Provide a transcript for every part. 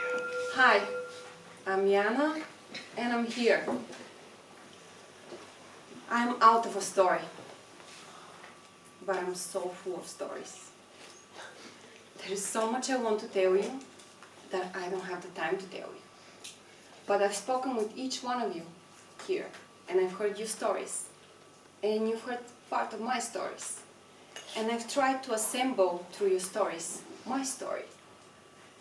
Hi, I'm Yana and I'm here. I'm out of a story, but I'm so full of stories. There is so much I want to tell you that I don't have the time to tell you. But I've spoken with each one of you here, and I've heard your stories, and you've heard part of my stories. And I've tried to assemble through your stories my story.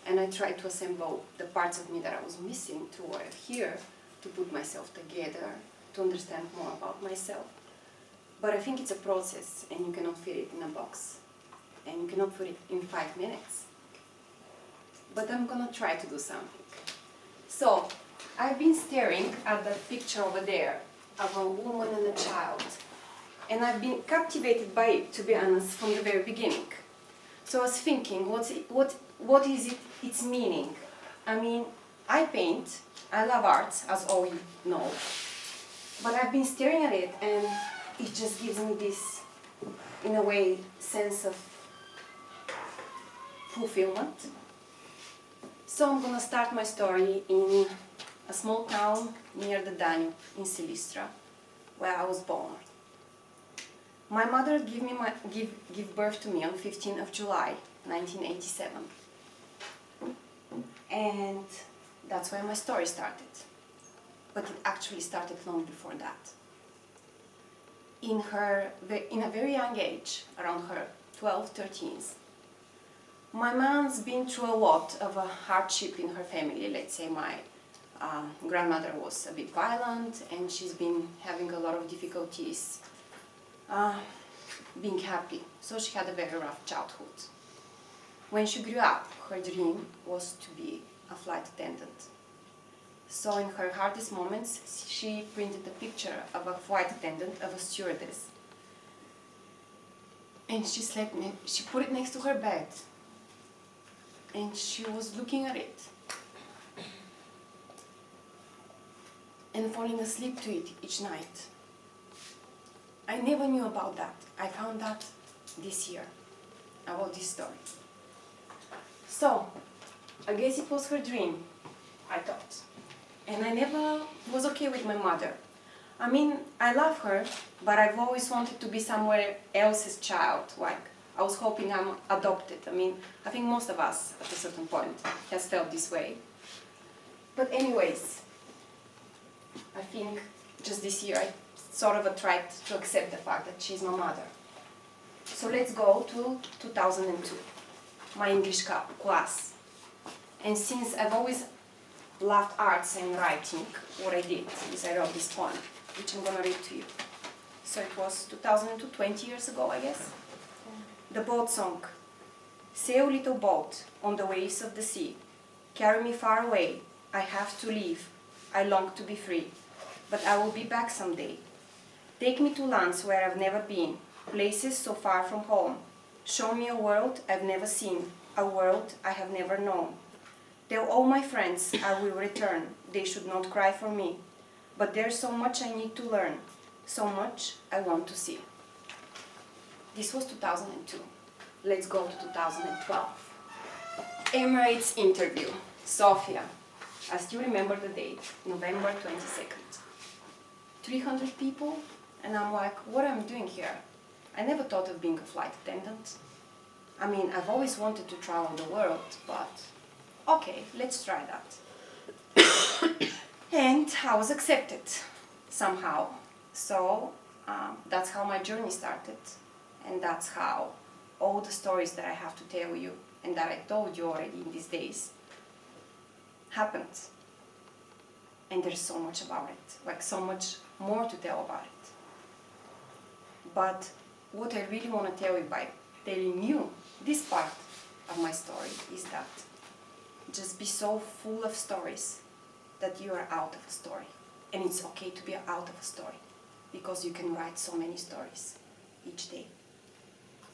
And I tried to assemble the parts of me that I was missing through what I hear, to put myself together, to understand more about myself. But I think it's a process, and you cannot fit it in a box. And you cannot put it in 5 minutes. But I'm gonna try to do something. So, I've been staring at that picture over there of a woman and a child. And I've been captivated by it, to be honest, from the very beginning. So I was thinking, what is its meaning? I mean, I paint, I love art, as all you know. But I've been staring at it, and it just gives me this, in a way, sense of fulfillment. So I'm gonna start my story in a small town near the Danube in Silistra, where I was born. My mother gave birth to me on 15th of July, 1987. And that's where my story started. But it actually started long before that. In a very young age, around her 12, 13s, my mom's been through a lot of a hardship in her family. Let's say my grandmother was a bit violent, and she's been having a lot of difficulties being happy. So she had a very rough childhood. When she grew up, her dream was to be a flight attendant. So in her hardest moments, she printed a picture of a flight attendant, of a stewardess. And she put it next to her bed. And she was looking at it. And falling asleep to it each night. I never knew about that. I found out this year, about this story. So, I guess it was her dream, I thought. And I never was okay with my mother. I mean, I love her, but I've always wanted to be somewhere else's child. Like, I was hoping I'm adopted. I mean, I think most of us, at a certain point, has felt this way. But anyways, I think just this year I sort of tried to accept the fact that she's my mother. So let's go to 2002, my English class. And since I've always loved arts and writing, what I did is I wrote this poem, which I'm going to read to you. So it was 2002, 20 years ago, I guess. The boat song. Sail, little boat, on the waves of the sea. Carry me far away. I have to leave. I long to be free. But I will be back someday. Take me to lands where I've never been, places so far from home. Show me a world I've never seen, a world I have never known. Tell all my friends I will return, they should not cry for me. But there's so much I need to learn, so much I want to see. This was 2002. Let's go to 2012. Emirates interview, Sofia. I still remember the date, November 22nd. 300 people, and I'm like, what am I doing here? I never thought of being a flight attendant. I mean, I've always wanted to travel the world, but okay, let's try that. And I was accepted, somehow. So that's how my journey started, and that's how all the stories that I have to tell you, and that I told you already in these days, happened. And there's so much about it, like so much more to tell about it. But what I really want to tell you by telling you this part of my story is that just be so full of stories that you are out of a story. And it's okay to be out of a story, because you can write so many stories each day.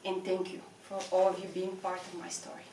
And thank you for all of you being part of my story.